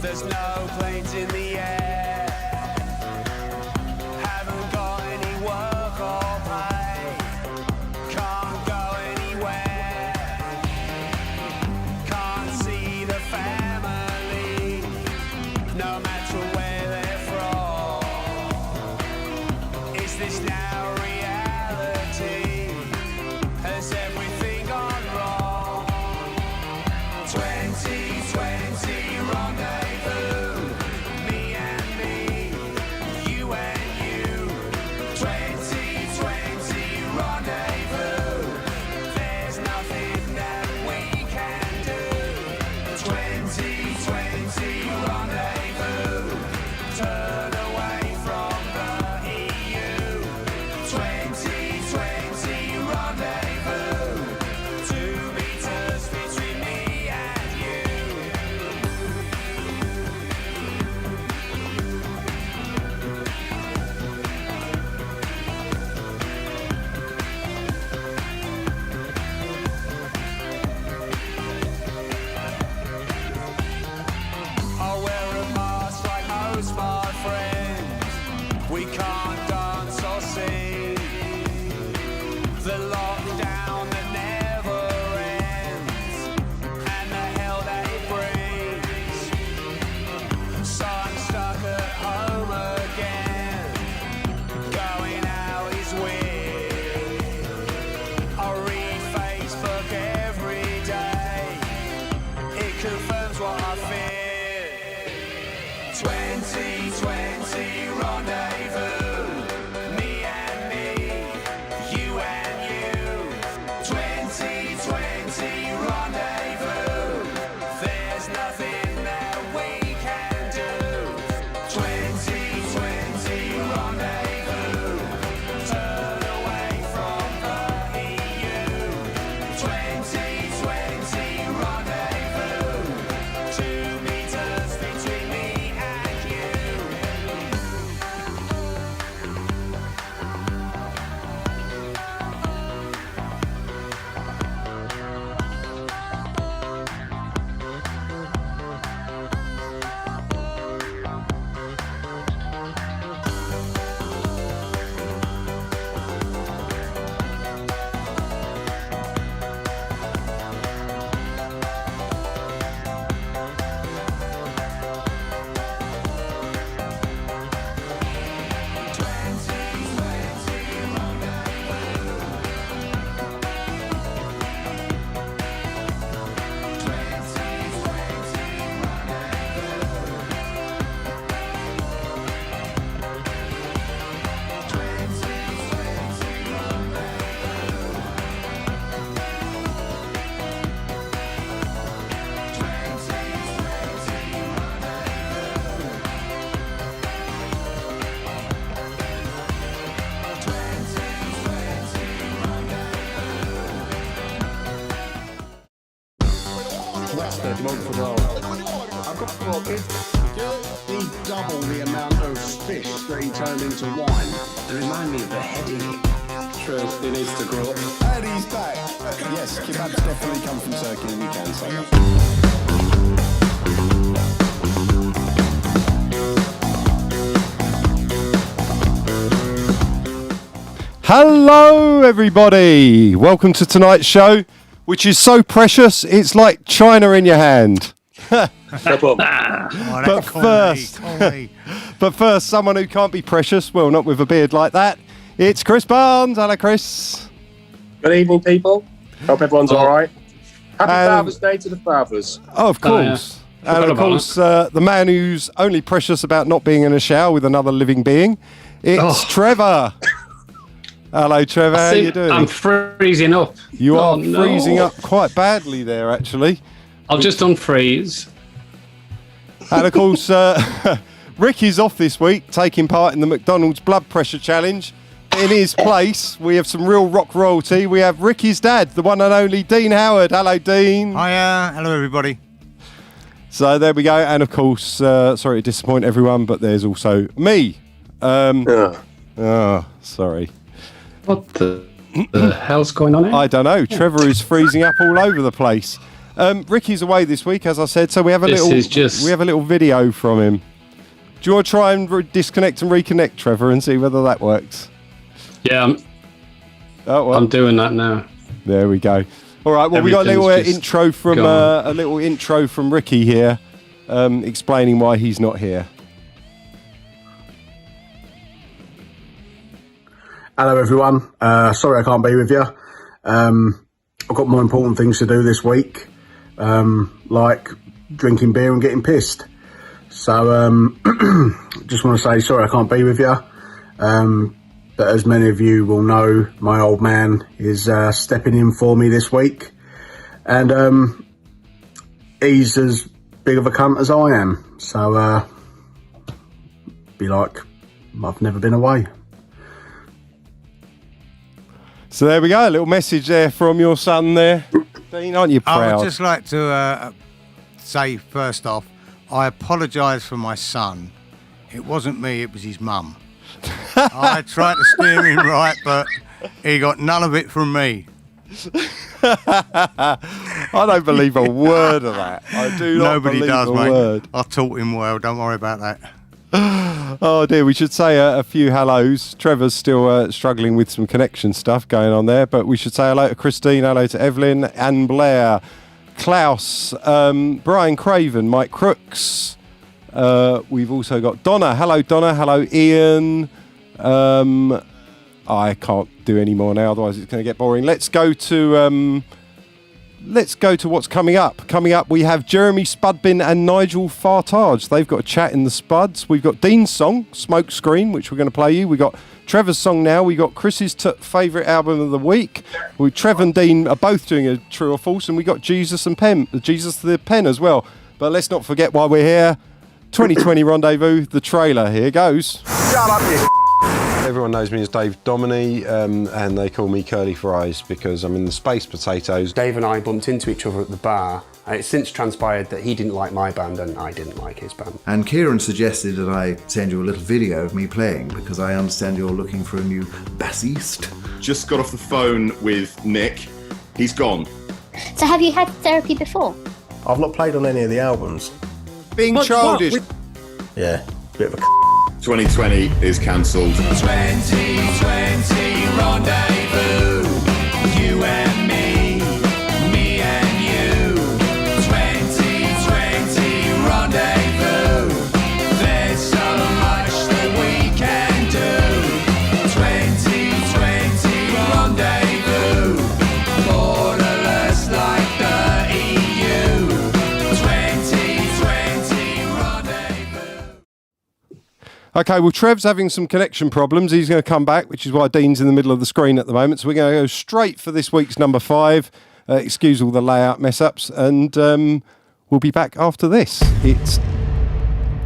There's no planes in the air. Haven't got any work or pay. Can't go anywhere. Can't see the family, no matter where they're from. Is this now reality? Has everything gone wrong? 2020 rendezvous, me and me, you and you. 2020 rendezvous, there's nothing that we can do. 2020 rendezvous, turn away from the EU. 2020 rendezvous, 2 meters between me and you. I'll wear a mask like most my friends. We can't dance or sing. The lockdown that never ends, and the hell that it brings. So I'm stuck at home again. Going out is weird. I read Facebook every day. It confirms what I fear. 2020 rendezvous, me and me, you and you. 2020 rendezvous, there's nothing that we can do. 2020 rendezvous, turn away from the EU. 2020 rendezvous, 2 meters between me and you. I've got to he double the amount of fish that he turned into wine. They remind me of a heady. True, he needs to grow up. And he's back. Yes, kebabs definitely come from Turkey, and we can say that. Hello everybody, welcome to tonight's show, which is so precious it's like china in your hand. But first, someone who can't be precious, well, not with a beard like that, it's Chris Barnes. Hello Chris. Good evening, people. Hope everyone's all right. Happy Father's Day to the fathers. Oh, of course. And of course, the man who's only precious about not being in a shower with another living being, it's Trevor. Hello, Trevor. How are you doing? I'm freezing up. You are freezing up quite badly there, actually. I'll just unfreeze. And of course, Ricky's off this week, taking part in the McDonald's Blood Pressure Challenge. In his place, we have some real rock royalty. We have Ricky's dad, the one and only Dean Howard. Hello, Dean. Hiya. Hello, everybody. So there we go. And of course, sorry to disappoint everyone, but there's also me. Sorry. What the hell's going on here? I don't know. Trevor is freezing up all over the place. Ricky's away this week, as I said, so we have a This little is just- we have a little video from him. Do you want to try and disconnect and reconnect, Trevor, and see whether that works? Yeah, Oh, well, I'm doing that now. there we go. All right. Well, we got a little Everything's just intro from Ricky here, explaining why he's not here. Hello, everyone. Sorry I can't be with you. I've got more important things to do this week, like drinking beer and getting pissed. So, just want to say sorry I can't be with you. But as many of you will know, my old man is stepping in for me this week. And he's as big of a cunt as I am. So, be like, I've never been away. So there we go. A little message there from your son there. Dean, aren't you I proud? would just like to say, first off, I apologise for my son. It wasn't me, it was his mum. I tried to steer him right, but he got none of it from me. I don't believe a word of that. I do not Nobody believe does, a mate. word. I taught him well, don't worry about that. Oh dear, we should say a few hellos. Trevor's still struggling with some connection stuff going on there, but we should say hello to Christine, hello to Evelyn, Anne Blair, Klaus, Brian Craven, Mike Crooks. We've also got Donna. Hello Donna, hello Ian. I can't do any more now, otherwise it's going to get boring. Let's go to what's coming up. Coming up, we have Jeremy Spudbin and Nigel Fartage. They've got a chat in the Spuds. We've got Dean's song, Smoke Screen, which we're going to play you. We've got Trevor's song now. We've got Chris's favourite album of the week. Trevor and Dean are both doing a true or false, and we got Jesus the Pen as well. But let's not forget why we're here. 2020 Rendezvous, the trailer. Here goes. Shut up, you. Everyone knows me as Dave Dominy, and they call me Curly Fries because I'm in the Space Potatoes. Dave and I bumped into each other at the bar, and it's since transpired that he didn't like my band and I didn't like his band. And Kieran suggested that I send you a little video of me playing because I understand you're looking for a new bassist. Just got off the phone with Nick. He's gone. So have you had therapy before? I've not played on any of the albums. Being childish. Yeah, bit of a 2020 is cancelled. 2020 Rendezvous. You and me and you. 2020 Rendezvous. There's so much that we can do. 2020 Rendezvous. Borderless like the EU. 2020 Rendezvous. Okay, well, Trev's having some connection problems. He's going to come back, which is why Dean's in the middle of the screen at the moment. So we're going to go straight for this week's number 5. Excuse all the layout mess-ups. And we'll be back after this. It's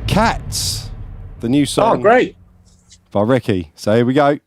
Cats, the new song. Oh, great. By Ricky. So here we go.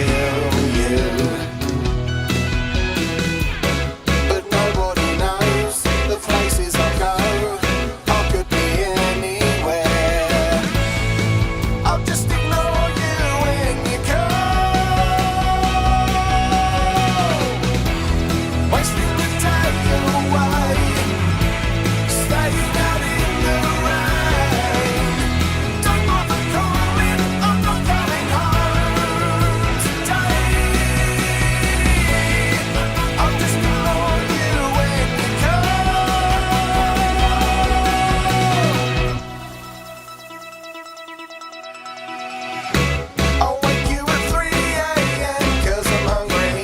kill you. But nobody knows the places I go. I could be anywhere. I'll just ignore you when you come. Wasting the day away, staying out in the rain. Don't bother calling, I'm not coming home today. I'll just ignore you when you come. I'll wake you at 3 a.m. 'cause I'm hungry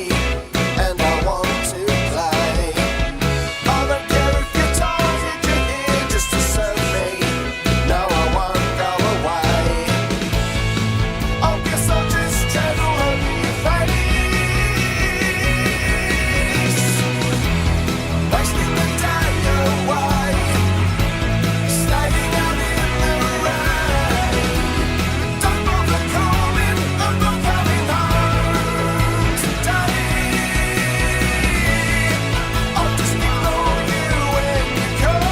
and I want to play. I don't care if you're tired, you're here just to serve me. No, I won't go away. I guess I'll just channel over your face. Wasting the day away, staying out in the rain. Don't bother calling, I'm not coming home today. I'll just ignore you when you come.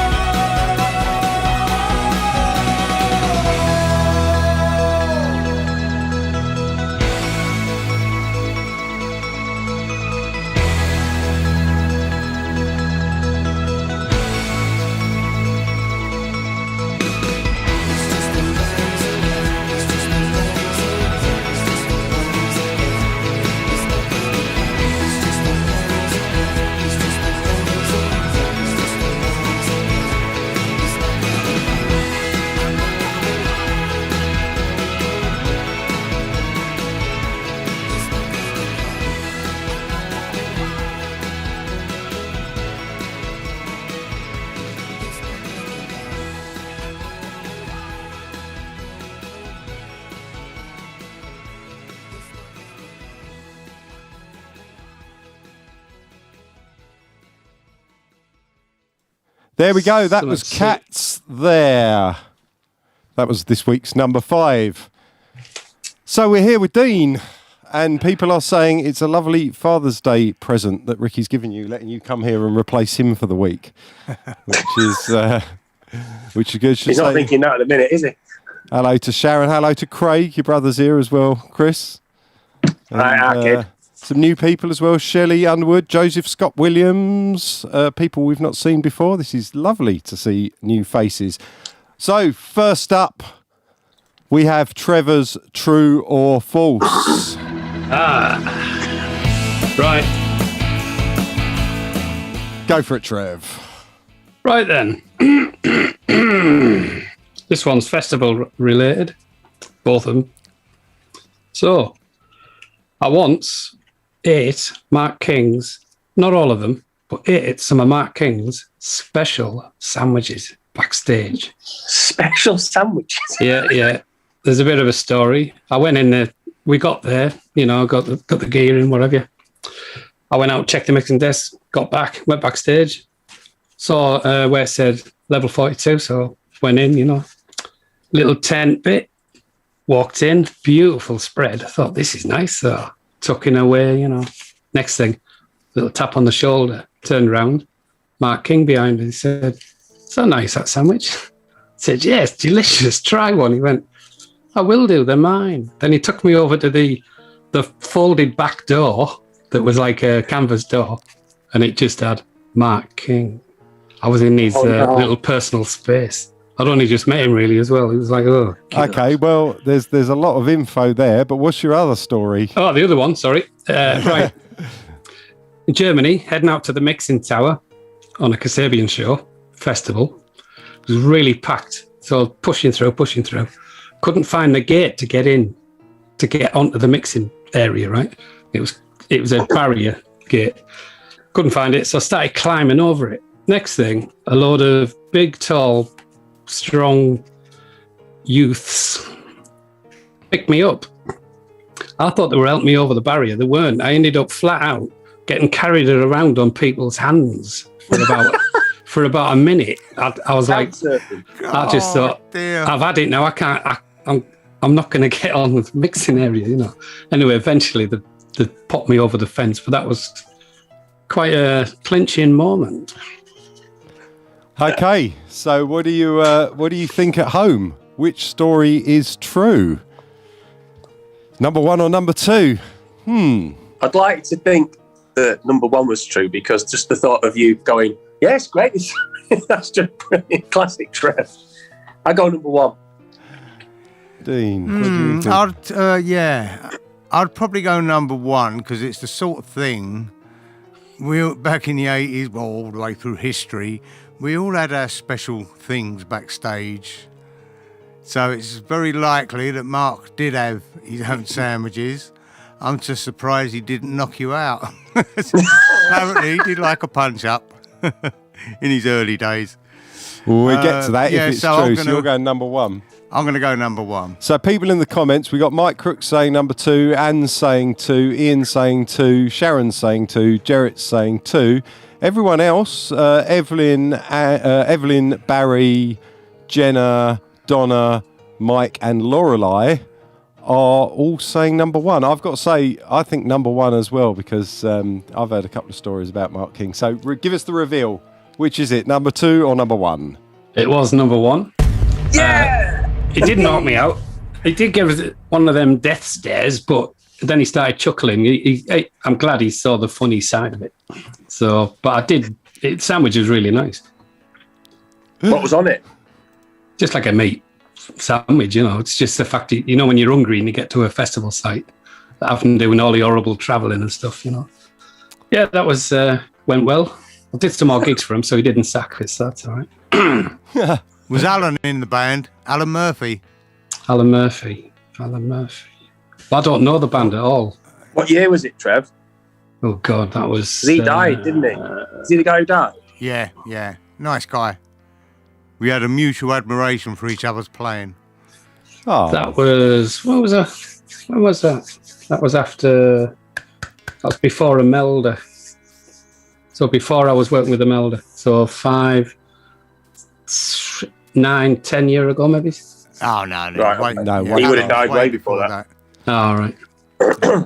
There we go. That So was let's see. Cats there. That was this week's number 5. So we're here with Dean, and people are saying it's a lovely Father's Day present that Ricky's given you, letting you come here and replace him for the week, which is good. Should He's not say thinking that at the minute, is he? hello to Sharon, hello to Craig, your brother's here as well, Chris. Right, kid. Some new people as well, Shelley Underwood, Joseph Scott Williams, people we've not seen before. This is lovely to see new faces. So, first up, we have Trevor's True or False. Right. Go for it, Trev. Right then. This one's festival related, both of them. So, I once ate Mark King's, not all of them, but ate some of Mark King's special sandwiches backstage. Special sandwiches. Yeah. There's a bit of a story. I went in there. We got there. Got the gear in, whatever. I went out, checked the mixing desk, got back, went backstage, saw where it said level 42. So went in. Little tent bit. Walked in, beautiful spread. I thought, this is nice. So tucking away, Next thing, little tap on the shoulder. Turned around, Mark King behind me. He said, "So nice, that sandwich." I said, "Yeah, it's delicious. Try one." He went, "I will do. They're mine." Then he took me over to the folded back door that was like a canvas door, and it just had Mark King. I was in his little personal space. I'd only just met him really as well. He was like, "Oh." Okay, well, there's a lot of info there, but what's your other story? Oh, the other one, sorry. Right. In Germany, heading out to the Mixing Tower on a Kasabian show festival. It was really packed. So pushing through. Couldn't find the gate to get in, to get onto the mixing area, right? It was a barrier gate. Couldn't find it, so I started climbing over it. Next thing, a load of big, tall, strong youths picked me up. I thought they were helping me over the barrier. They weren't. I ended up flat out getting carried around on people's hands for about a minute. I was like, I just thought, I've had it now. I'm I'm not going to get on with mixing area, you know. Anyway, eventually they popped me over the fence, but that was quite a clinching moment. Okay, so what do you think at home? Which story is true? Number 1 or number 2? I'd like to think that number 1 was true, because just the thought of you going, yeah, it's great. That's just brilliant. Classic Trev. I go number 1. Dean, what do you think? I'd probably go number 1, because it's the sort of thing back in the 80s, well, all the way through history, we all had our special things backstage. So it's very likely that Mark did have his own sandwiches. I'm just surprised he didn't knock you out. Apparently, he did like a punch-up in his early days. Well, we'll get to that if it's true. So you're going number 1. I'm going to go number 1. So people in the comments, we got Mike Crook saying number 2, Anne saying 2, Ian saying 2, Sharon saying 2, Jarrett saying 2. Everyone else, Evelyn, Barry, Jenna, Donna, Mike and Lorelei are all saying number 1. I've got to say, I think number 1 as well, because I've heard a couple of stories about Mark King. So give us the reveal. Which is it, number 2 or number 1? It was number 1. Yeah! It did knock me out. It did give us one of them death stares, but then he started chuckling. I'm glad he saw the funny side of it. So, but sandwich was really nice. What was on it? Just like a meat sandwich, you know. It's just the fact that, you know, when you're hungry and you get to a festival site, after doing all the horrible travelling and stuff, you know. Yeah, that was went well. I did some more gigs for him, so he didn't sack us. So that's all right. Was Alan in the band? Alan Murphy. Alan Murphy. I don't know the band at all. What year was it, Trev? Oh, God, that was... He died, didn't he? Is he the guy who died? Yeah. Nice guy. We had a mutual admiration for each other's playing. Oh. That was... When was that? That was after... That was before Imelda. So before I was working with Imelda. So 5, 9, 10 years ago, maybe. Oh, no. Right, no, he would have died way before that. All right.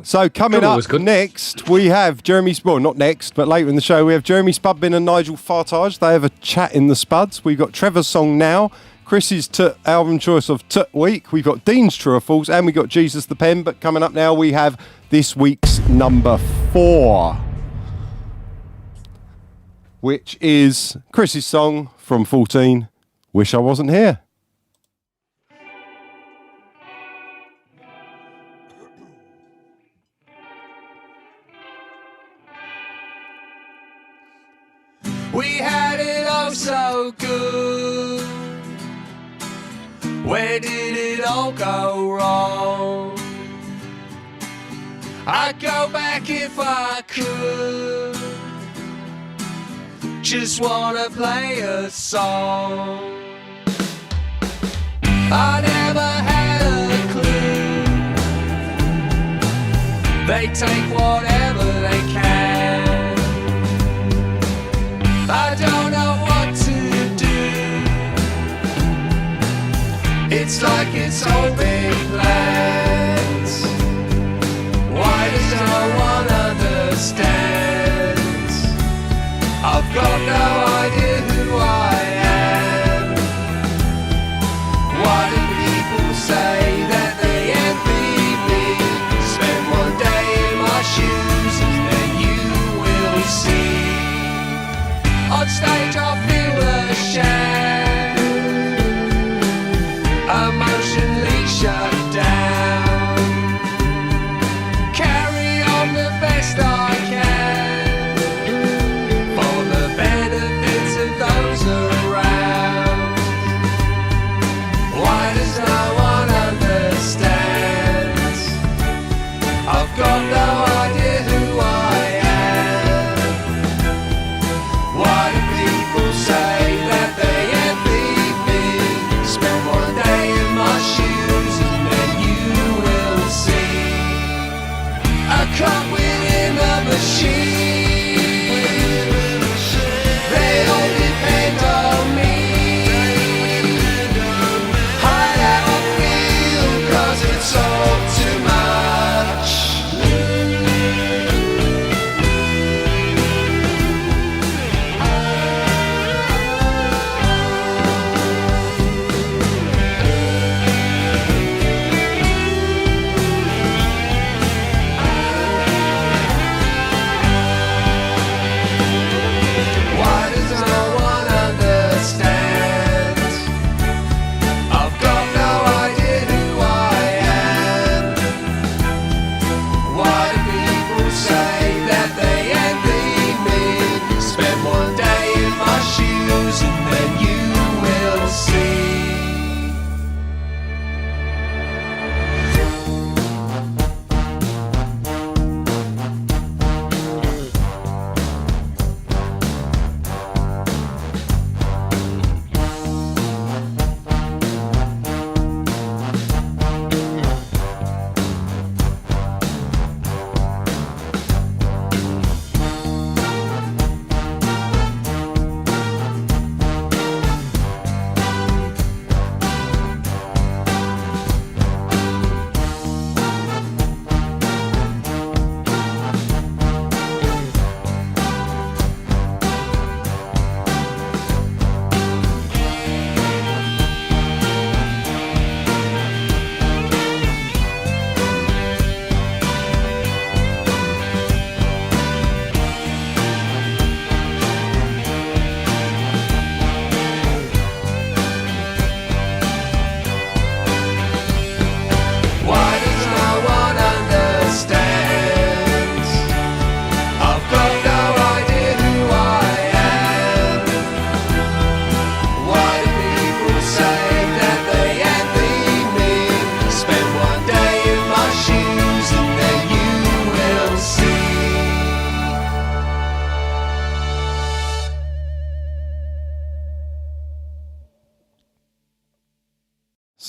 So coming up next, we have Jeremy Spud. Not next, but later in the show, we have Jeremy Spudbin and Nigel Fartage. They have a chat in the Spuds. We've got Trevor's song Now, Chris's album choice of Week. We've got Dean's True or False, and we got Jesus the Pen. But coming up now, we have this week's number 4, which is Chris's song from 14, Wish I Wasn't Here. We had it all so good. Where did it all go wrong? I'd go back if I could. Just wanna play a song. I never had a clue. They take whatever they can. I don't know what to do. It's like it's all been planned. Why does no one understand? I've got no idea who I am. Why do people say that they envy me? Spend one day in my shoes and you will see. On stage I feel ashamed, emotionally shut down. Carry on the best I can, for the benefits of those around. Why does no one understand? I've got no idea who I am. Why do people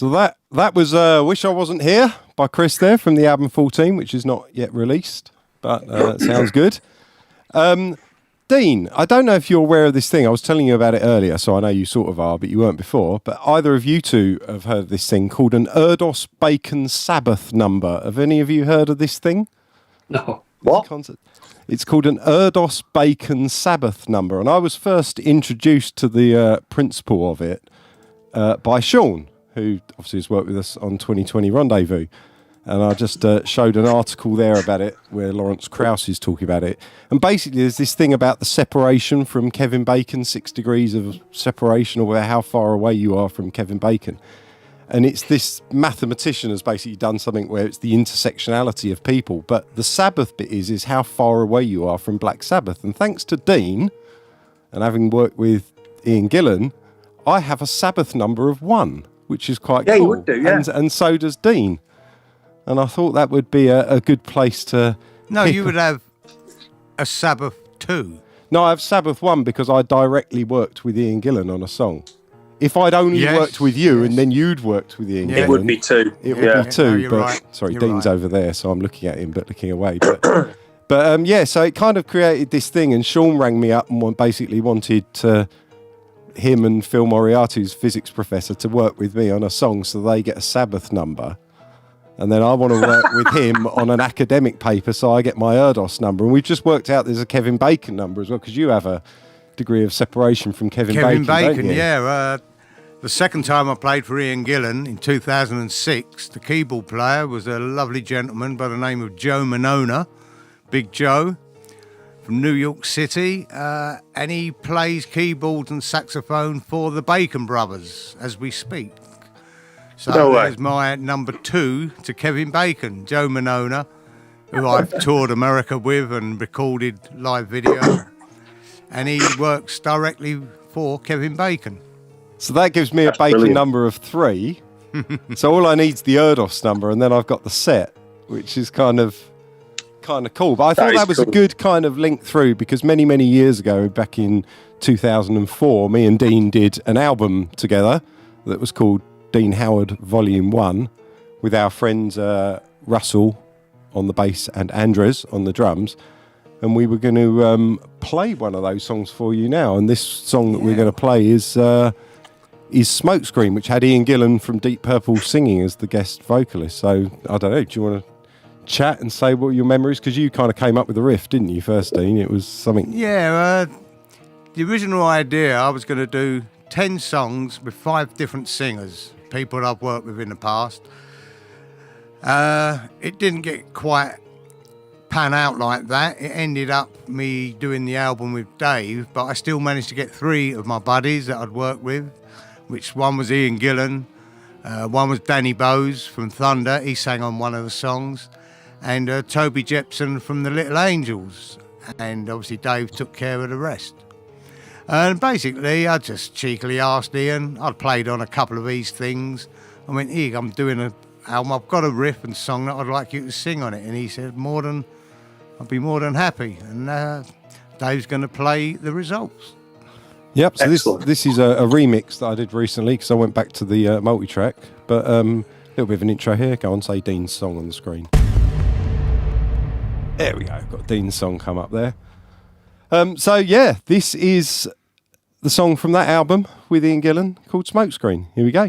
So that was "Wish I Wasn't Here" by Chris there from the album 14, which is not yet released, but sounds good. Dean, I don't know if you're aware of this thing. I was telling you about it earlier, so I know you sort of are, but you weren't before. But either of you two have heard of this thing called an Erdos Bacon Sabbath number. Have any of you heard of this thing? No. What? It's called an Erdos Bacon Sabbath number, and I was first introduced to the principle of it by Sean, who obviously has worked with us on 2020 Rendezvous. And I just showed an article there about it where Lawrence Krauss is talking about it. And basically there's this thing about the separation from Kevin Bacon, 6 degrees of separation, or how far away you are from Kevin Bacon. And it's this mathematician has basically done something where it's the intersectionality of people. But the Sabbath bit is how far away you are from Black Sabbath. And thanks to Dean, and having worked with Ian Gillan, I have a Sabbath number of 1, which is quite cool. You would do, yeah. And so does Dean. And I thought that would be a good place to... No, you would have a Sabbath 2. No, I have Sabbath 1 because I directly worked with Ian Gillan on a song. If I'd only worked with you and then you'd worked with Ian Gillan... It would be 2. It would be 2, No, you're but... right. Sorry, You're Dean's right. over there, so I'm looking at him but looking away. But yeah, so it kind of created this thing, and Sean rang me up and basically wanted him and Phil Moriarty, who's physics professor, to work with me on a song so they get a Sabbath number. And then I want to work with him on an academic paper, so I get my Erdos number. And we've just worked out there's a Kevin Bacon number as well, because you have a degree of separation from Kevin Bacon, don't you? Yeah. The second time I played for Ian Gillan in 2006, the keyboard player was a lovely gentleman by the name of Joe Monona, Big Joe, from New York City. And he plays keyboard and saxophone for the Bacon Brothers as we speak. So there's my number 2 to Kevin Bacon, Joe Monona, who I've toured America with and recorded live video. And he works directly for Kevin Bacon. So that gives me a Bacon number of 3. So all I need is the Erdos number, and then I've got the set, which is kind of cool. But I thought that was a good kind of link through, because many, many years ago, back in 2004, me and Dean did an album together that was called Dean Howard Volume 1 with our friends Russell on the bass and Andres on the drums, and we were going to play one of those songs for you now. And this song that we're going to play is Smokescreen, which had Ian Gillan from Deep Purple singing as the guest vocalist. So I don't know, do you want to chat and say what your memories, because you kind of came up with the riff, didn't you, first, Dean? It was something... Yeah, the original idea, I was going to do 10 songs with 5 different singers, people I've worked with in the past. It didn't get quite pan out like that. It ended up me doing the album with Dave, but I still managed to get 3 of my buddies that I'd worked with, which one was Ian Gillan, one was Danny Bowes from Thunder, he sang on one of the songs, and Toby Jepson from the Little Angels, and obviously Dave took care of the rest. And basically, I just cheekily asked Ian, I'd played on a couple of these things. I went, Ian, I'm doing an album, I've got a riff and song that I'd like you to sing on it. And he said, I'd be more than happy. And Dave's going to play the results. Yep, so this is a remix that I did recently, because I went back to the multi-track. But a little bit of an intro here. Go on, say Dean's song on the screen. There we go, got Dean's song come up there. So yeah, this is the song from that album with Ian Gillan called Smokescreen. Here we go.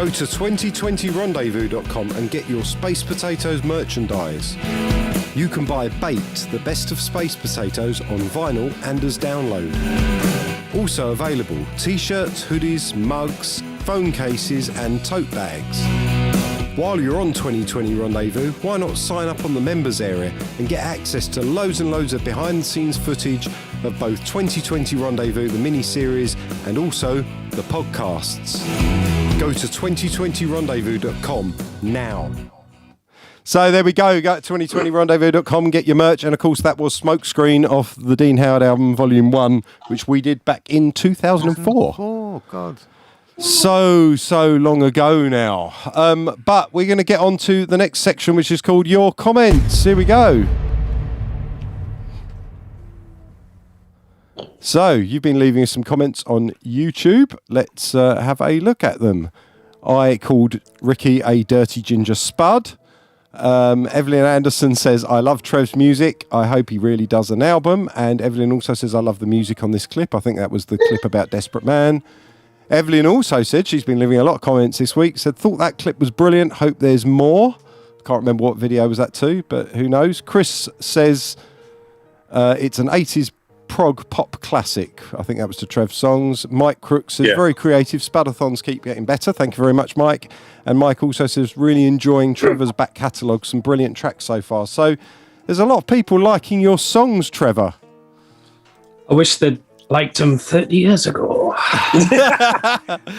Go to 2020rendezvous.com and get your Space Potatoes merchandise. You can buy Baked, the best of Space Potatoes, on vinyl and as download. Also available, t-shirts, hoodies, mugs, phone cases and tote bags. While you're on 2020 Rendezvous, why not sign up on the members area and get access to loads and loads of behind-the-scenes footage of both 2020 Rendezvous, the mini-series, and also the podcasts. Go to 2020rendezvous.com now. So there we go. Go to 2020rendezvous.com and get your merch. And of course, that was Smokescreen off the Dean Howard album, Volume 1, which we did back in 2004. Oh, God. So long ago now. But we're going to get on to the next section, which is called Your Comments. Here we go. So, you've been leaving us some comments on YouTube. Let's have a look at them. I called Ricky a dirty ginger spud. Evelyn Anderson says, I love Trev's music. I hope he really does an album. And Evelyn also says, I love the music on this clip. I think that was the clip about Desperate Man. Evelyn also said, she's been leaving a lot of comments this week, said, thought that clip was brilliant. Hope there's more. Can't remember what video was that to, but who knows. Chris says, it's an 80s prog pop classic. I think that was to Trev's songs. Mike Crooks says, very creative. Spudathons keep getting better. Thank you very much, Mike. And Mike also says, really enjoying Trevor's back catalogue. Some brilliant tracks so far. So there's a lot of people liking your songs, Trevor. I wish they'd liked them 30 years ago.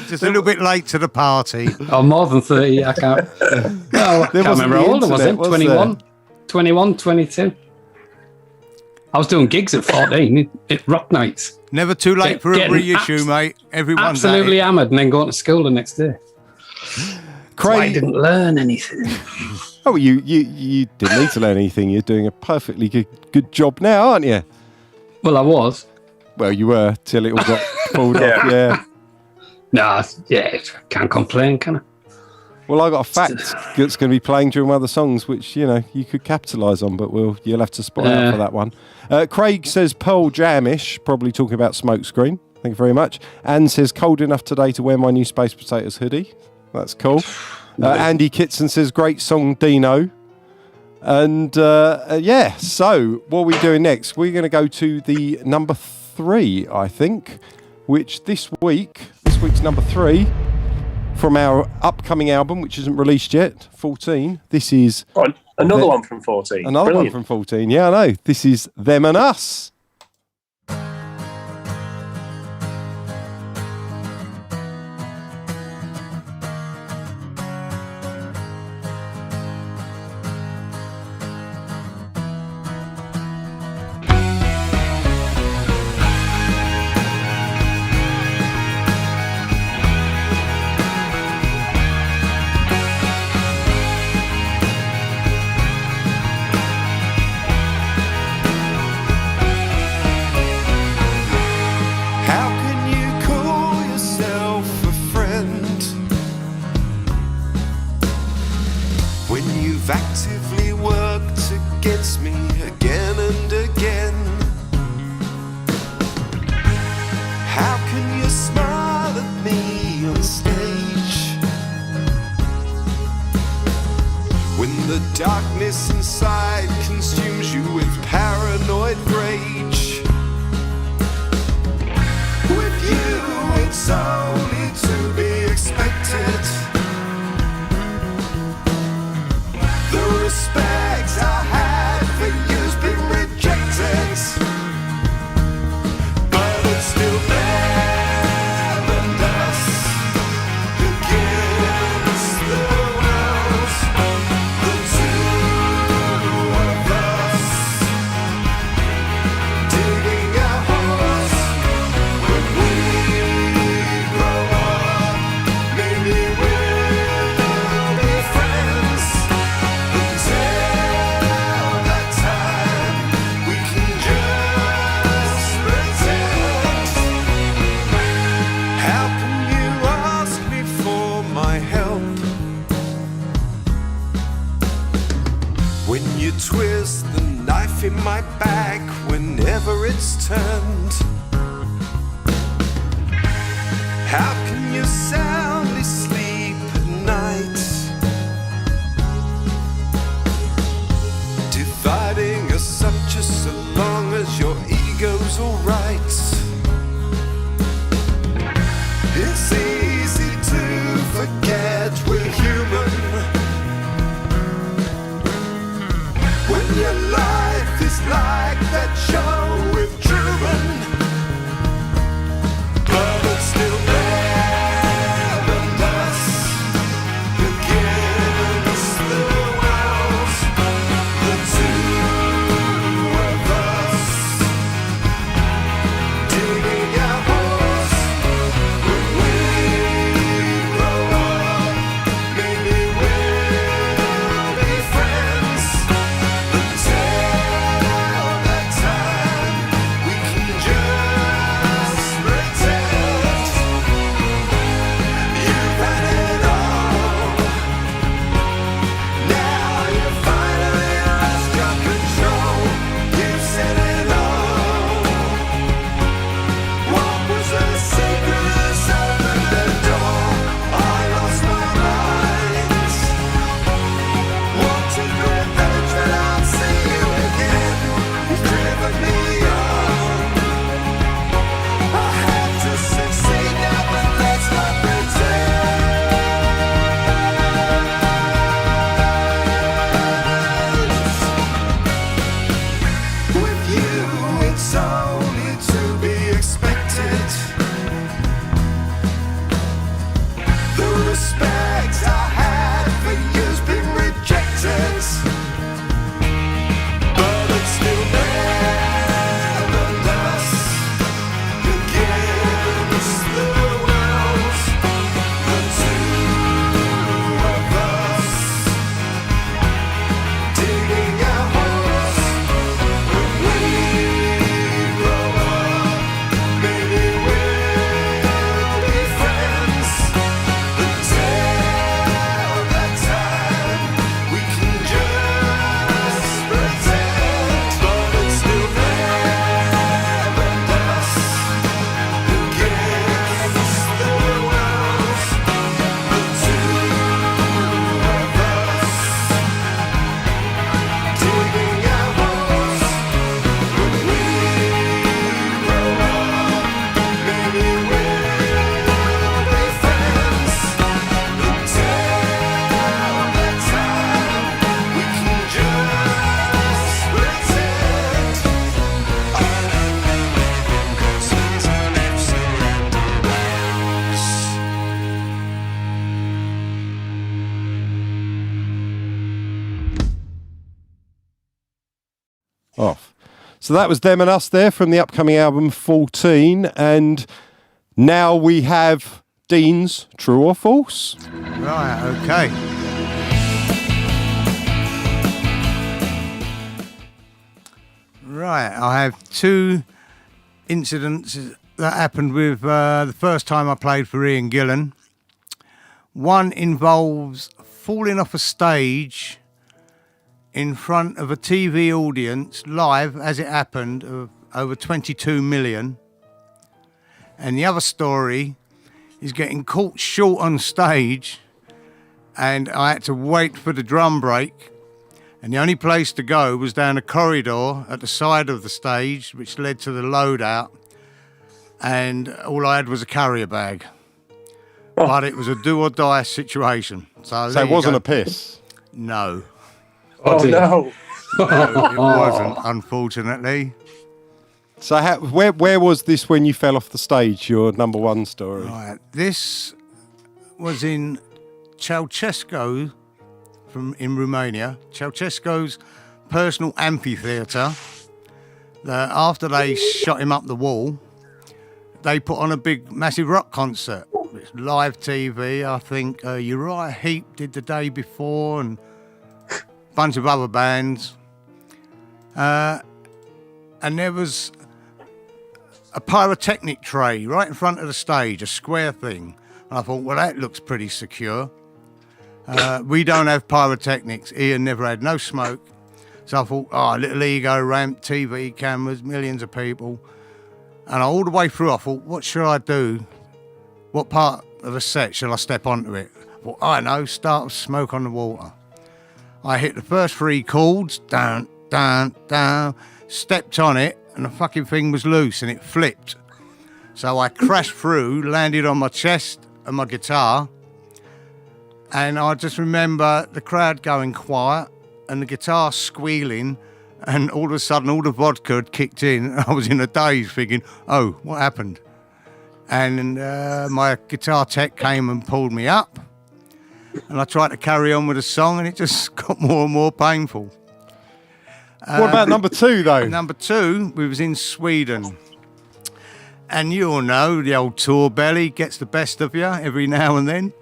Just a little bit late to the party. Oh, more than 30. I can't. Well, I can't remember how old I was. 21, 22. I was doing gigs at 14 at rock nights. Never too late for a reissue, mate. Everyone's absolutely hammered and then going to school the next day. Craig, I didn't learn anything. Oh, you didn't need to learn anything. You're doing a perfectly good job now, aren't you? Well, I was. Well, you were till it all got pulled off. Yeah. Nah, yeah, can't complain, can I? Well, I got a fact that's going to be playing during one of the songs, which you could capitalise on, but you'll have to spot out for that one. Craig says Pearl Jam-ish, probably talking about Smokescreen. Thank you very much. Anne says cold enough today to wear my new Space Potatoes hoodie. That's cool. Andy Kitson says great song, Dino. And so what are we doing next? We're going to go to the number 3, I think, which this week's number 3 from our upcoming album, which isn't released yet, 14. This is another one from 14. Another one from 14. Yeah, I know. This is Them and Us. Actively worked against me again and again. How can you smile at me on stage when the darkness inside consumes you with paranoid rage? With you, it's only to be expected. The respect I had for you's been rejected, but it's still them and us against the world, the two of us digging our holes. When we grow up, maybe we'll be friends. Twist the knife in my back whenever it's turned. How can you soundly sleep at who's alright. It's easy to forget we're human when your life is like that show with Truman. But it's still there and us, giving us the world, the two of us, digging our holes. When we grow up, maybe we'll be friends. Until that time, we can just pretend. You've had it all. Now you finally lost your control. You've said it all. What was the secret that's opened the door? I lost my mind. Wanted revenge, but I'll see you again. You've driven me on. I had to succeed now, but let's not pretend. With you, it's only to be expected. The respect I had for you's been rejected. But it's still there and us, giving us the world, the two of us, digging our holes. When we grow up, maybe we'll be friends. Until that time, we can just pretend. But it's still there and us, giving us the world, the two of us, digging our holes. When we grow up, maybe we'll be friends. Until that time, we can just pretend. 'Cause even if surrender Off. So that was Them and Us there from the upcoming album 14. And now we have Dean's True or False. Right, okay. Right, I have two incidents that happened with the first time I played for Ian Gillan. One involves falling off a stage in front of a TV audience, live as it happened, of over 22 million. And the other story is getting caught short on stage, and I had to wait for the drum break, and the only place to go was down a corridor at the side of the stage, which led to the loadout, and all I had was a carrier bag. But it was a do or die situation. So it wasn't a piss? No. Oh, no. No, it wasn't, unfortunately. So where was this when you fell off the stage, your number one story? Right, this was in Ceausescu in Romania. Ceausescu's personal amphitheatre. After they shot him up the wall, they put on a big, massive rock concert. It's live TV. I think Uriah Heep did the day before, and a bunch of other bands. And there was a pyrotechnic tray right in front of the stage, a square thing. And I thought, well, that looks pretty secure. We don't have pyrotechnics. Ian never had no smoke. So I thought, a little ego ramp, TV cameras, millions of people. And all the way through, I thought, what should I do? What part of the set shall I step onto it? I thought, I know, start with Smoke on the Water. I hit the first three chords, down, down, down, stepped on it, and the fucking thing was loose and it flipped. So I crashed through, landed on my chest and my guitar. And I just remember the crowd going quiet and the guitar squealing, and all of a sudden all the vodka had kicked in. I was in a daze thinking, oh, what happened? And my guitar tech came and pulled me up, and I tried to carry on with the song, and it just got more and more painful. What about number 2, though? Number 2, we was in Sweden. And you all know the old tour belly gets the best of you every now and then.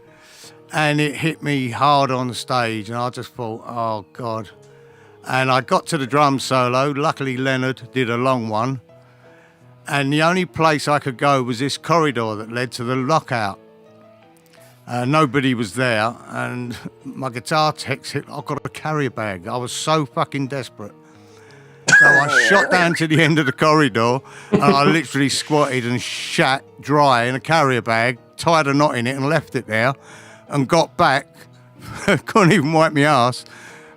And it hit me hard on the stage, and I just thought, oh, God. And I got to the drum solo. Luckily, Leonard did a long one. And the only place I could go was this corridor that led to the lockout. Nobody was there, and my guitar tech said, I've got a carrier bag. I was so fucking desperate. So I shot down to the end of the corridor, and I literally squatted and shat dry in a carrier bag, tied a knot in it and left it there, and got back. Couldn't even wipe my ass,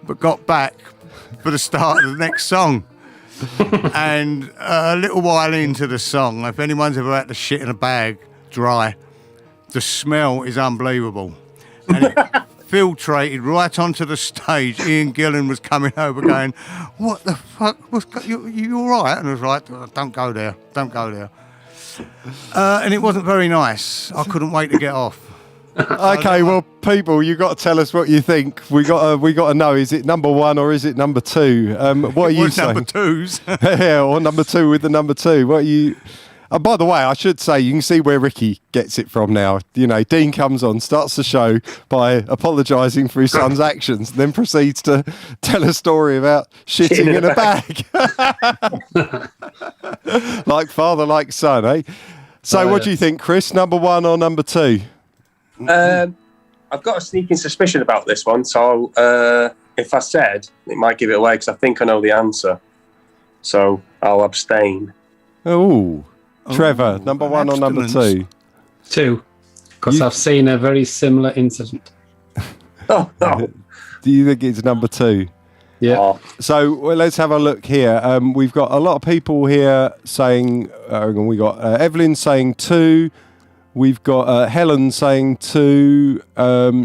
but got back for the start of the next song. And a little while into the song, if anyone's ever had to shit in a bag dry, the smell is unbelievable. And it filtrated right onto the stage. Ian Gillan was coming over going, what the fuck? You all right? And I was like, don't go there, don't go there. And it wasn't very nice. I couldn't wait to get off. Okay, well, people, you got to tell us what you think. We got to know: is it number 1 or is it number 2? What are you saying? Number 2s. Yeah, or number 2 with the number 2. What are you? By the way, I should say you can see where Ricky gets it from now. You know, Dean comes on, starts the show by apologising for his son's actions, then proceeds to tell a story about shitting in a bag. Like father, like son, eh? So, what do you think, Chris? Number 1 or number 2? I've got a sneaking suspicion about this one, so if I said, it might give it away because I think I know the answer. So I'll abstain. Oh, Trevor, number 1 or number 2? 2, because I've seen a very similar incident. Oh, no. Do you think it's number 2? Yeah. Oh. So let's have a look here. We've got a lot of people here saying, we got Evelyn saying 2. We've got Helen saying 2.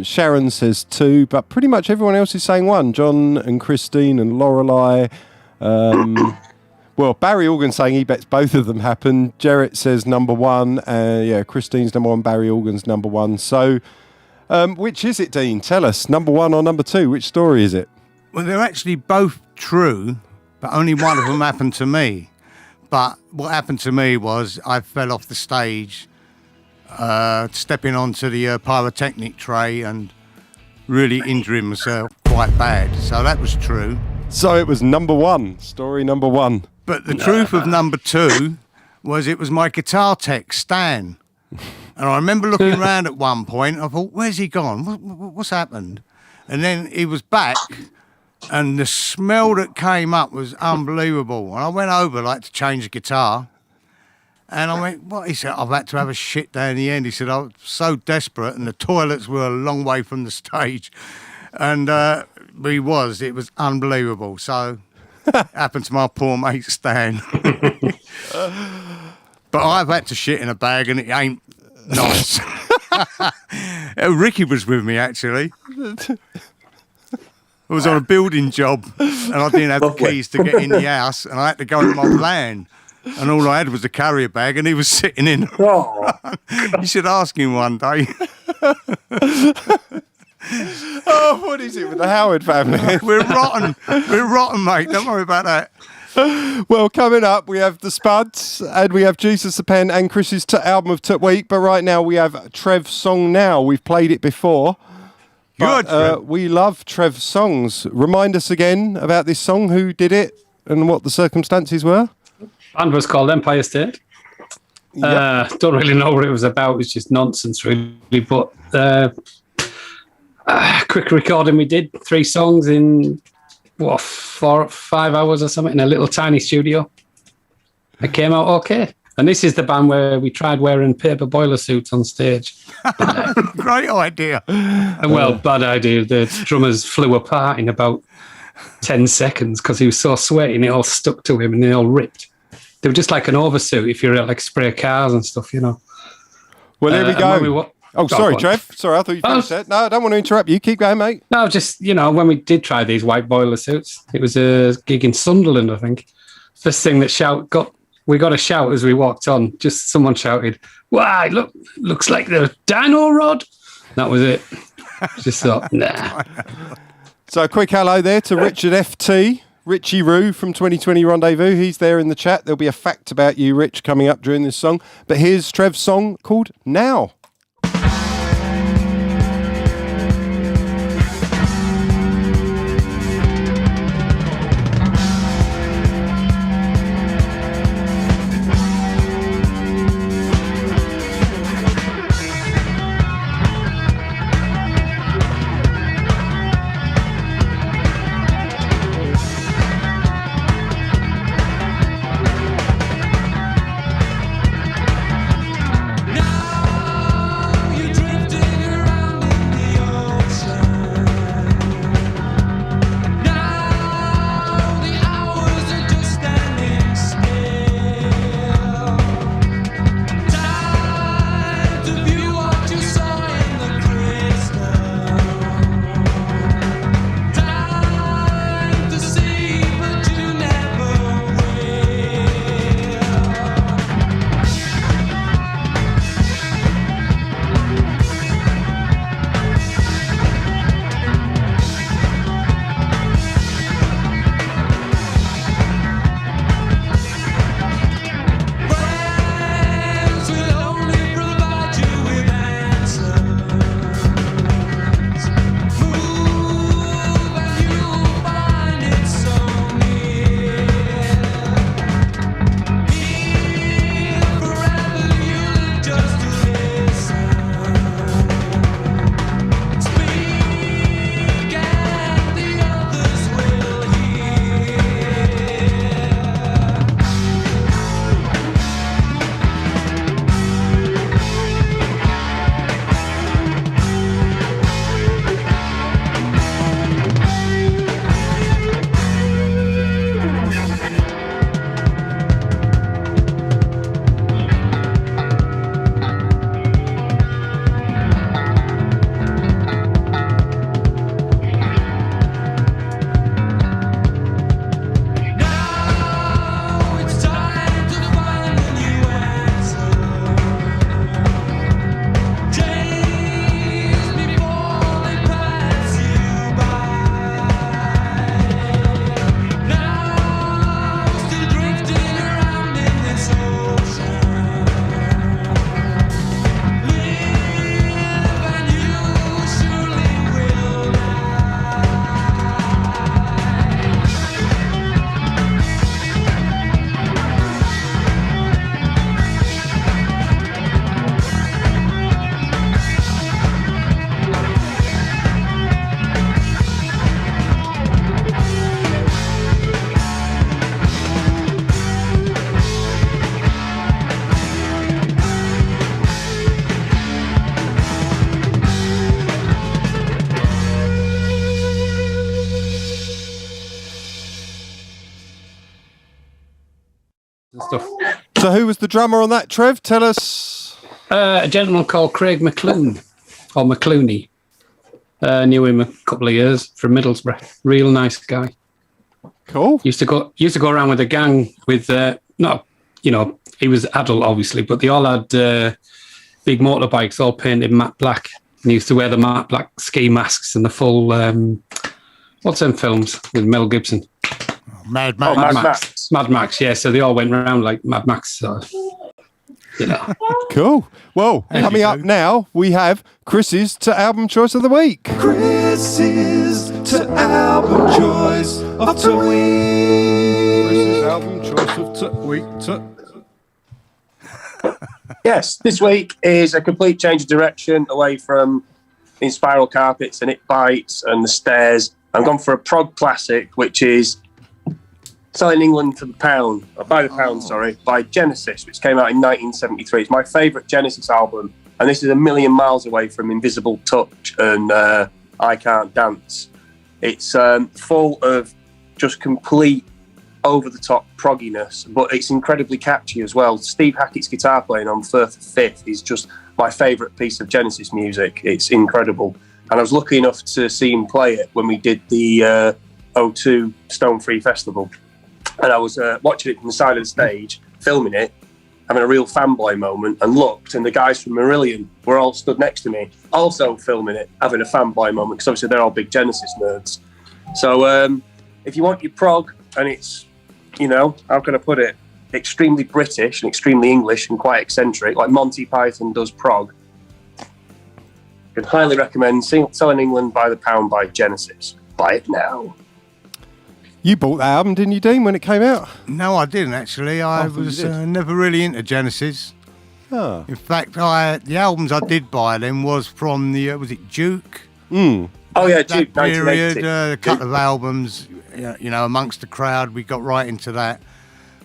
Sharon says 2, but pretty much everyone else is saying 1. John and Christine and Lorelei. Well, Barry Organ saying he bets both of them happen. Jarrett says number 1. Christine's number 1. Barry Organ's number 1. So, which is it, Dean? Tell us, number 1 or number 2? Which story is it? Well, they're actually both true, but only one of them happened to me. But what happened to me was I fell off the stage, stepping onto the pyrotechnic tray and really injuring myself quite bad. So that was true. So it was number 1, story number 1. But the truth of number 2 was it was my guitar tech, Stan. And I remember looking around at one point, I thought, where's he gone? What's happened? And then he was back, and the smell that came up was unbelievable. And I went over to change the guitar. And I went, what? He said, I've had to have a shit down the end. He said, I was so desperate, and the toilets were a long way from the stage. And it was unbelievable. So it happened to my poor mate Stan. But I've had to shit in a bag, and it ain't nice. Ricky was with me, actually. I was on a building job, and I didn't have the keys to get in the house, and I had to go in my van. And all I had was a carrier bag, and he was sitting in. You should ask him one day. Oh, what is it with the Howard family? We're rotten. We're rotten, mate. Don't worry about that. Well, coming up, we have the Spuds, and we have Jesus the Pen and Chris's album of the week. But right now, we have Trev's song now. We've played it before. Good. We love Trev's songs. Remind us again about this song, who did it, and what the circumstances were. Band was called Empire State. Yep. Don't really know what it was about. It's just nonsense, really. But quick recording, we did 3 songs in 4 or 5 hours or something in a little tiny studio. It came out okay. And this is the band where we tried wearing paper boiler suits on stage. Great idea. Bad idea. The drummers flew apart in about 10 seconds because he was so sweaty and it all stuck to him and they all ripped. they were just like an oversuit if you're at like spray cars and stuff, you know. Well, there we and go. Sorry, Trev. Sorry, I thought you finished that. No, I don't want to interrupt you. Keep going, mate. No, just, you know, when we did try these white boiler suits, it was a gig in Sunderland, I think. First thing that we got a shout as we walked on. Just someone shouted, "Wow, looks like the Dino Rod." That was it. Just thought, nah. So a quick hello there to Richard FT, Richie Roo from 2020 Rendezvous. He's there in the chat. There'll be a fact about you, Rich, coming up during this song. But here's Trev's song called Now. And stuff. So who was the drummer on that, Trev? Tell us. A gentleman called Craig McClune, or McClooney. Knew him a couple of years from Middlesbrough. Real nice guy. Cool. Used to go around with a gang with he was adult obviously, but they all had big motorbikes all painted matte black. And he used to wear the matte black ski masks and the full what's them films with Mel Gibson? Mad Max. Mad Max, yeah. So they all went around like Mad Max. So, you know. Cool. Well, coming up now, we have Chris's to album choice of the week. Chris's to album choice of the week. Chris's album choice of the week. Yes, this week is a complete change of direction away from the spiral carpets and it bites and the stairs. I've gone for a prog classic, which is Selling England for the Pound, or by the Pound, by Genesis, which came out in 1973. It's my favourite Genesis album, and this is a million miles away from Invisible Touch and I Can't Dance. It's full of just complete over-the-top progginess, but it's incredibly catchy as well. Steve Hackett's guitar playing on Firth Fifth is just my favourite piece of Genesis music. It's incredible. And I was lucky enough to see him play it when we did the O2 Stone Free Festival. And I was watching it from the side of the stage, filming it, having a real fanboy moment, and looked, and the guys from Marillion were all stood next to me, also filming it, having a fanboy moment, because obviously they're all big Genesis nerds. So if you want your prog, and it's, you know, how can I put it, extremely British and extremely English and quite eccentric, like Monty Python does prog, I can highly recommend Selling England by the Pound by Genesis. Buy it now. You bought that album, didn't you, Dean, when it came out? No, I didn't actually. I was never really into Genesis. Oh. In fact, the albums I did buy then was from the was it Duke? Oh yeah, Duke. That period, a couple of albums. You know, amongst the crowd, we got right into that.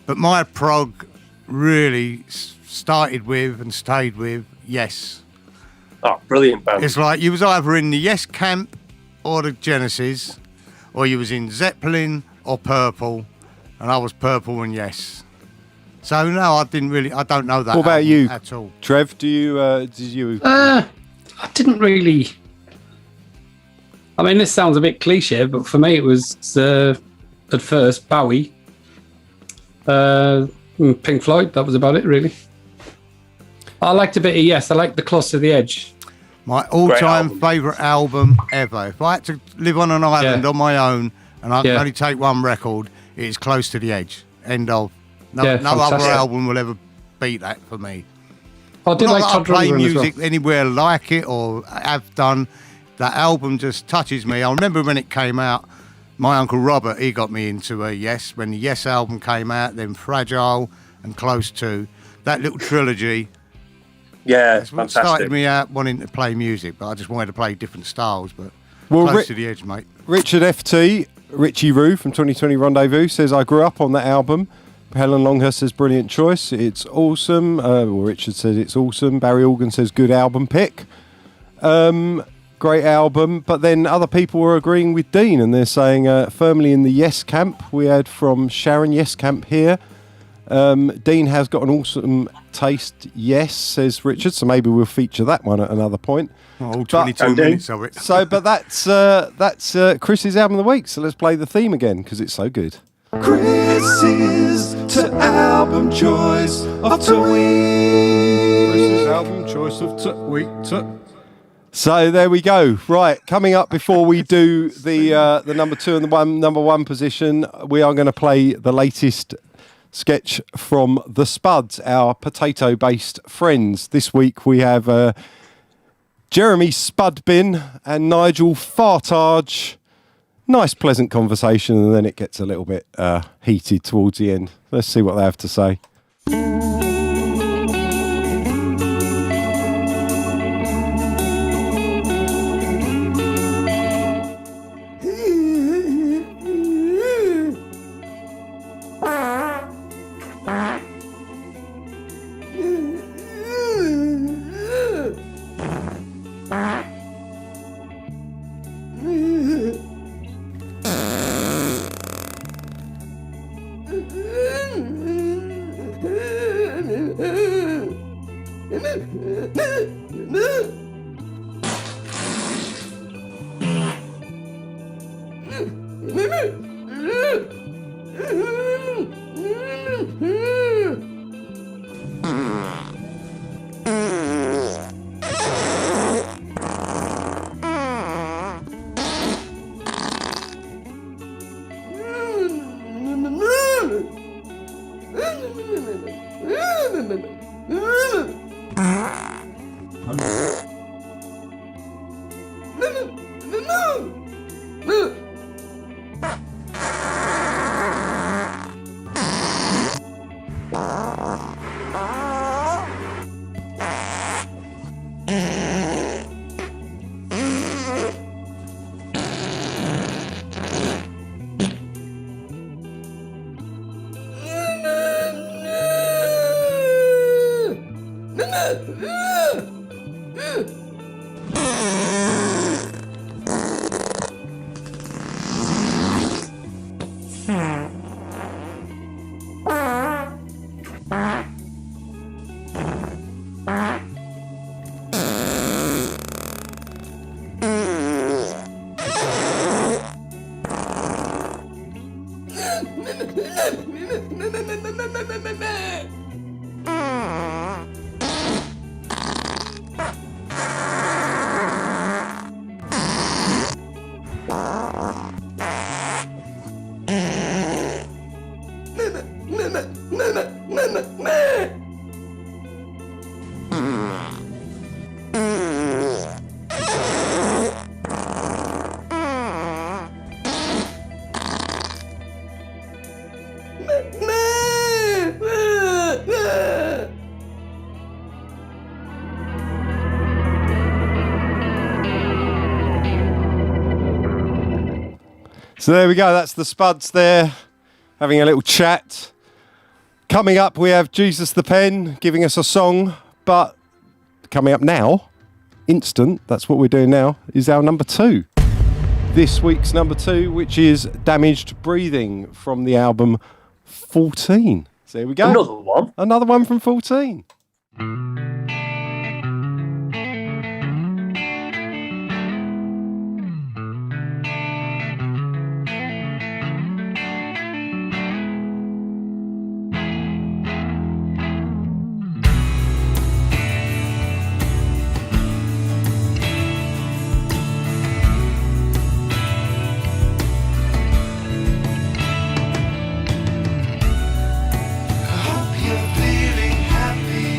But my prog really started with and stayed with Yes. Oh, brilliant band. It's like you was either in the Yes camp or the Genesis, or you was in Zeppelin or Purple, and I was Purple and Yes. So no, I don't know that. What about you at all? Trev? Did you? I didn't really. I mean, this sounds a bit cliche, but for me, it was at first Bowie, Pink Floyd. That was about it, really. I liked a bit of Yes. I liked the Close to the Edge. My all-time favourite album ever. If I had to live on an island on my own and I could only take one record, it's Close to the Edge. End of. No other album will ever beat that for me. I did Not like that Todd I play Rundgren music as well. anywhere like it or have done. That album just touches me. I remember when it came out, my Uncle Robert, he got me into Yes. When the Yes album came out, then Fragile and Close to. That little trilogy. Yeah, that's what started me out wanting to play music, but I just wanted to play different styles. But Close to the Edge, mate. Richard FT, Richie Roo from 2020 Rendezvous says, I grew up on that album. Helen Longhurst says, brilliant choice. It's awesome. Richard says it's awesome. Barry Organ says, good album pick. Great album. But then other people were agreeing with Dean, and they're saying firmly in the Yes camp. We had from Sharon Yes camp here. Dean has got an awesome taste, yes, says Richard, so maybe we'll feature that one at another point. All 22 minutes of it. But that's Chris's album of the week, so let's play the theme again, because it's so good. Chris's to album choice of the week. Chris's album choice of the week. So there we go. Right, coming up before we do the number 2 and the number 1 position, we are going to play the latest sketch from the Spuds, our potato-based friends. This week we have Jeremy Spudbin and Nigel Fartage. Nice, pleasant conversation, and then it gets a little bit heated towards the end. Let's see what they have to say. So there we go. That's the Spuds there, having a little chat. Coming up, we have Jesus the Pen giving us a song. But coming up now, instant, that's what we're doing now, is our number 2. This week's number 2, which is Damaged Breathing from the album 14. So there we go. Another one. Another one from 14. Hope you're feeling happy.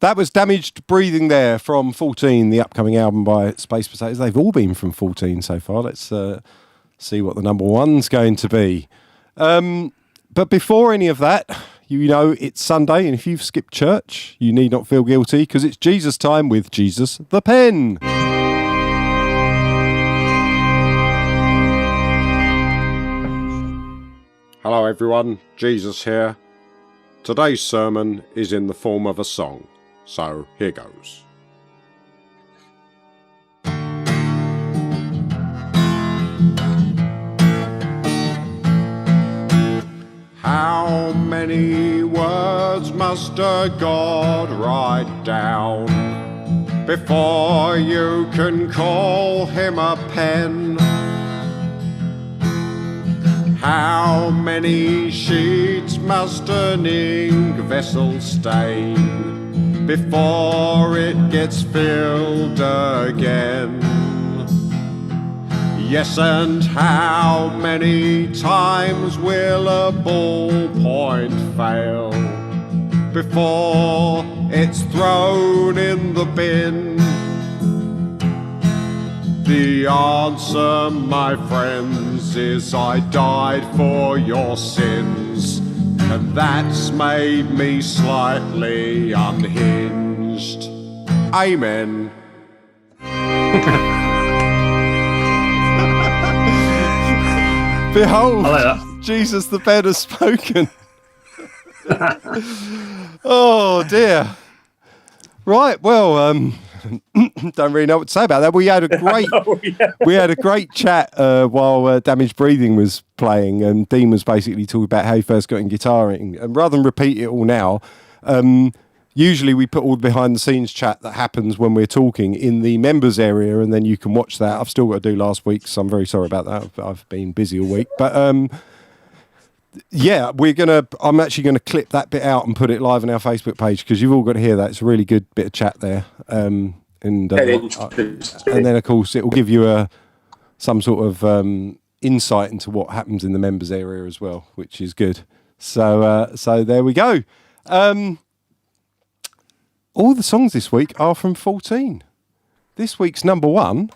That was Damaged Breathing there from 14, the upcoming album by Space Potatoes. They've all been from 14 so far. Let's see what the number one's going to be. But before any of that, you know it's Sunday, and if you've skipped church, you need not feel guilty, because it's Jesus time with Jesus the Pen. Hello everyone, Jesus here. Today's sermon is in the form of a song, so here goes. How many words must a God write down before you can call him a pen? How many sheets must an ink vessel stain before it gets filled again? Yes, and how many times will a ballpoint fail before it's thrown in the bin? The answer, my friends, is I died for your sins, and that's made me slightly unhinged. Amen. Behold, Jesus the Pen has spoken. Oh dear. Right, well, don't really know what to say about that. We had a great chat while Damaged Breathing was playing, and Dean was basically talking about how he first got in guitaring. And rather than repeat it all now, usually we put all the behind the scenes chat that happens when we're talking in the members area, and then you can watch that. I've still got to do last week, so I'm very sorry about that. I've been busy all week, but yeah, I'm actually gonna clip that bit out and put it live on our Facebook page, because you've all got to hear that. It's a really good bit of chat there, and then of course it will give you some sort of insight into what happens in the members area as well, which is good. So there we go. All the songs this week are from 14. This week's number one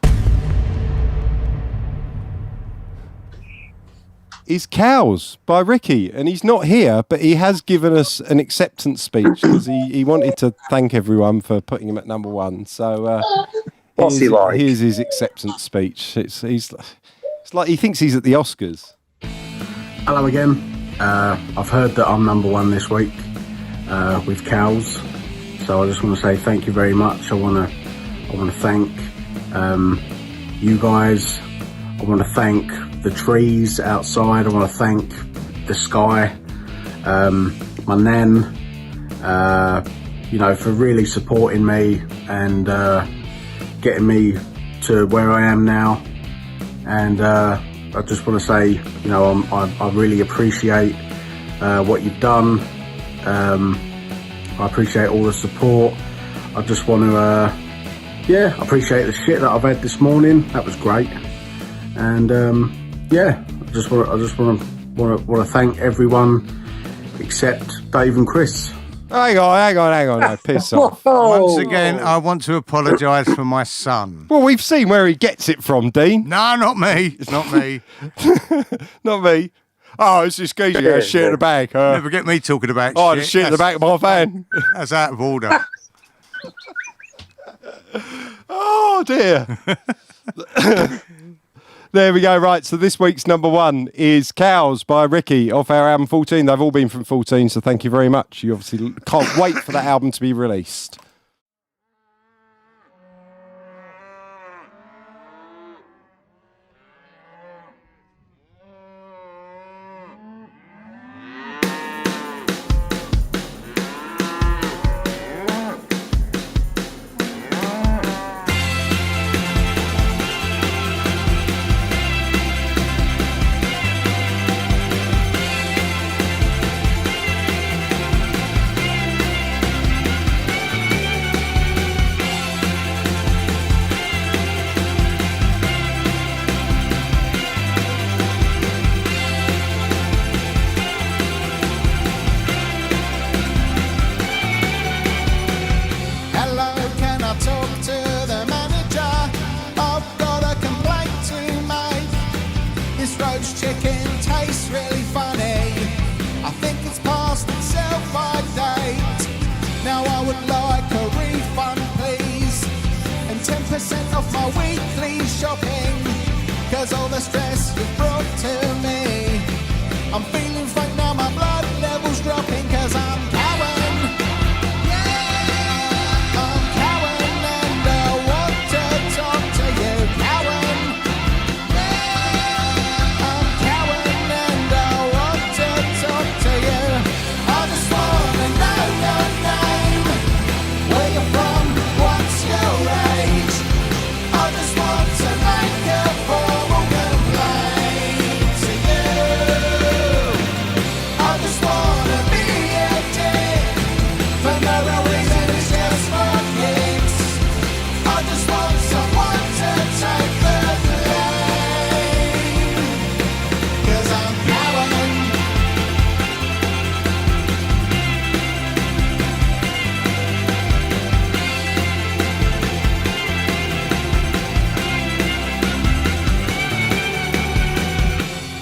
is Cows by Ricky, and he's not here, but he has given us an acceptance speech because he wanted to thank everyone for putting him at number one. So what's he like? Here's his acceptance speech. It's like he thinks he's at the Oscars. Hello again. I've heard that I'm number one this week with Cows, so I just want to say thank you very much. I want to thank you guys. I want to thank the trees outside. I want to thank the sky, my nan, for really supporting me and getting me to where I am now. And I just want to say, I really appreciate what you've done. I appreciate all the support. I just want to, appreciate the shit that I've had this morning. That was great. And I just want to thank everyone except Dave and Chris. Hang on, no, piss off. Once again, I want to apologise for my son. Well, we've seen where he gets it from, Dean. No, not me. It's not me. Not me. Oh, it's this geezer who has shit in the bag. Never get me talking about shit. shit. The shit in the back of my van. That's out of order. Oh, dear. There we go. Right, so this week's number one is Cows by Ricky off our album 14. They've all been from 14, so thank you very much. You obviously can't wait for that album to be released. 20% off my weekly shopping, 'cause all the stress you've brought to me. I'm feeling faint now, my blood level's dropping, 'cause I'm Cowan. Yeah, I'm Cowan and I want to talk to you, Cowan. Yeah, I'm Cowan and I want to talk to you. I just wanna know your name, where you're from, what's your age. I just want to make a formal complaint to you. I just wanna be a dick for no real reason, it's just for kicks. I just want someone to take the blame, 'cause I'm Cowan.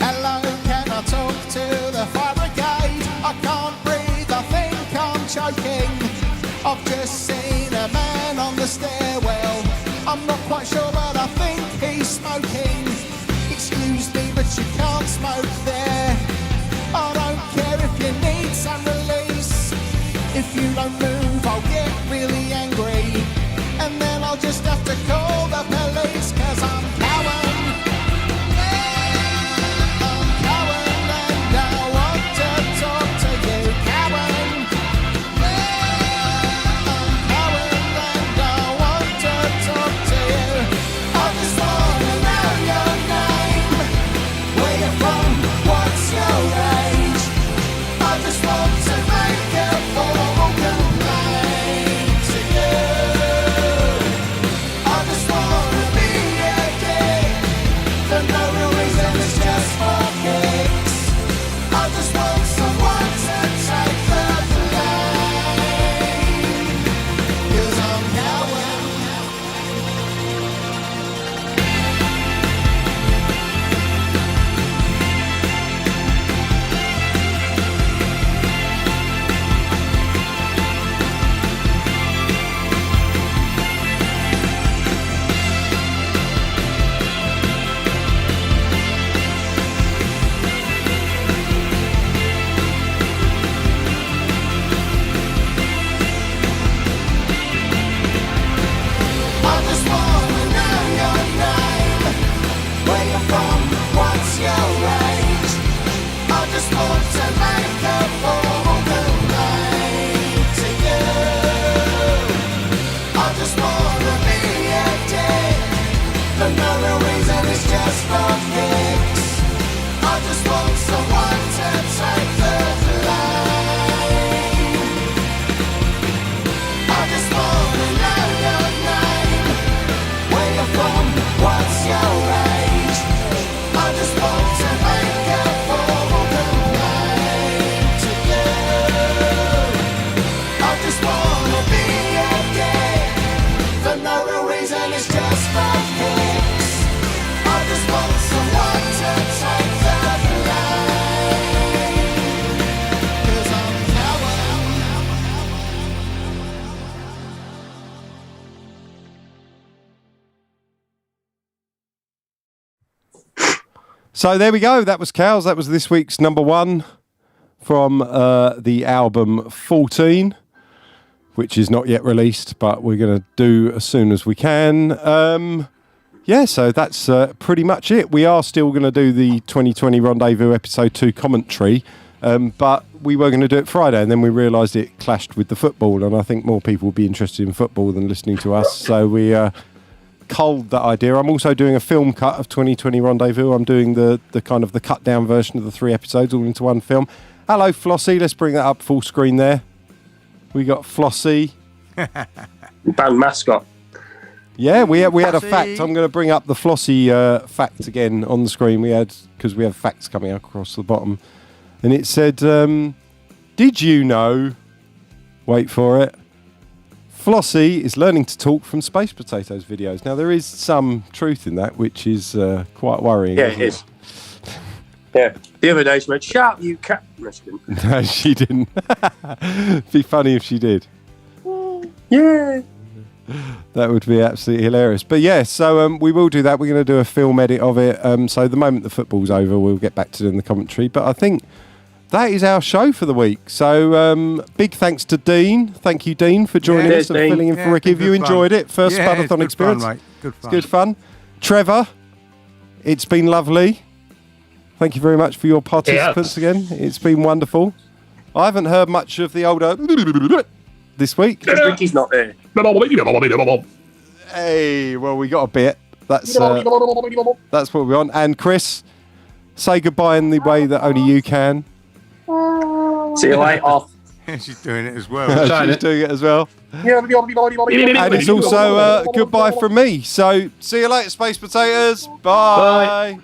Hello, can I talk to the fire brigade? I can't breathe, I think I'm choking. I've just seen a man on the stairwell. I'm not quite sure, but I think he's smoking. Excuse me, but you can't smoke there. I don't care if you need some release. If you don't move, I'll get really angry, and then I'll just have to call the police, 'cause I'm Cowan. I'm Cowan and I want to talk to you, Cowan. I'm Cowan and I want to talk to you. I just wanna know your name, where you're from, what's your age. I just want to make a formal complaint to you. I just wanna be a dick for no real reason, it's just for kicks. I just want someone to take the blame, 'cause I'm Cowan. I just wanna know your name, where you're from, what's your age. I just want to make a formal complaint to you. I just wanna be a dick for no real reason, it's just for kicks. I just want someone to take the blame. I just wanna know your name, where you're from, what's your age. I just want to make a formal complaint to you. I just wanna be a dick for no real reason, it's just for kicks. I just want someone to take the blame, 'cause I'm Cowan. So there we go. That was Cows. That was this week's number one from the album 14, which is not yet released, but we're going to do as soon as we can. Yeah, so that's pretty much it. We are still going to do the 2020 Rendezvous episode 2 commentary, but we were going to do it Friday, and then we realised it clashed with the football, and I think more people would be interested in football than listening to us, so we culled that idea. I'm also doing a film cut of 2020 Rendezvous. I'm doing the kind of the cut down version of the 3 episodes all into one film. Hello, Flossie. Let's bring that up full screen there. We got Flossie. Band mascot. Yeah, we had a fact. I'm going to bring up the Flossie fact again on the screen. Because we have facts coming across the bottom. And it said, did you know, wait for it, Flossie is learning to talk from Space Potatoes videos. Now, there is some truth in that, which is quite worrying. Yeah, it is. Yeah. The other day she went, "Shut up, you cat." No, she didn't. No, she didn't. It'd be funny if she did. Yeah. That would be absolutely hilarious. But yeah, so we will do that. We're going to do a film edit of it. So the moment the football's over, we'll get back to doing the commentary. But I think that is our show for the week. So big thanks to Dean. Thank you, Dean, for joining us and filling in for Ricky. Have you enjoyed it? First Spudathon experience? Fun, mate. Good fun. It's good fun. Trevor, it's been lovely. Thank you very much for your participants again. It's been wonderful. I haven't heard much of the older this week. Ricky's not there. Hey, well, we got a bit. That's what we want. And Chris, say goodbye in the way that only you can. See you later. She's doing it as well. She's doing it as well. And it's also goodbye from me. So see you later, Space Potatoes. Bye.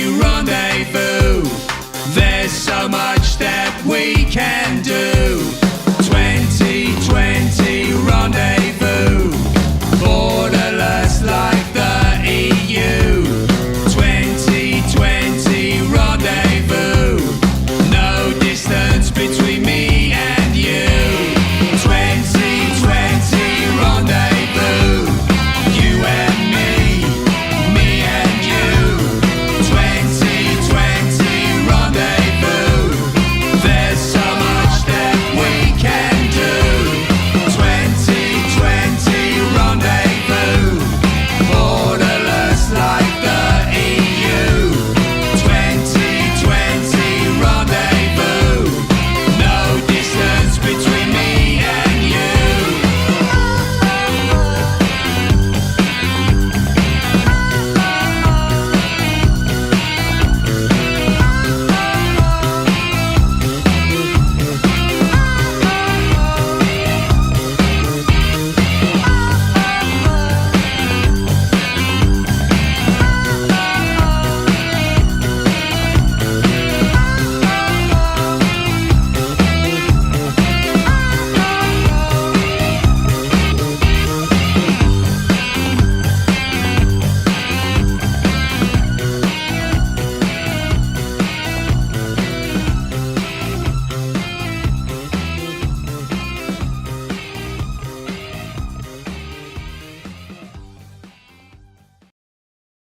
Rendezvous. There's so much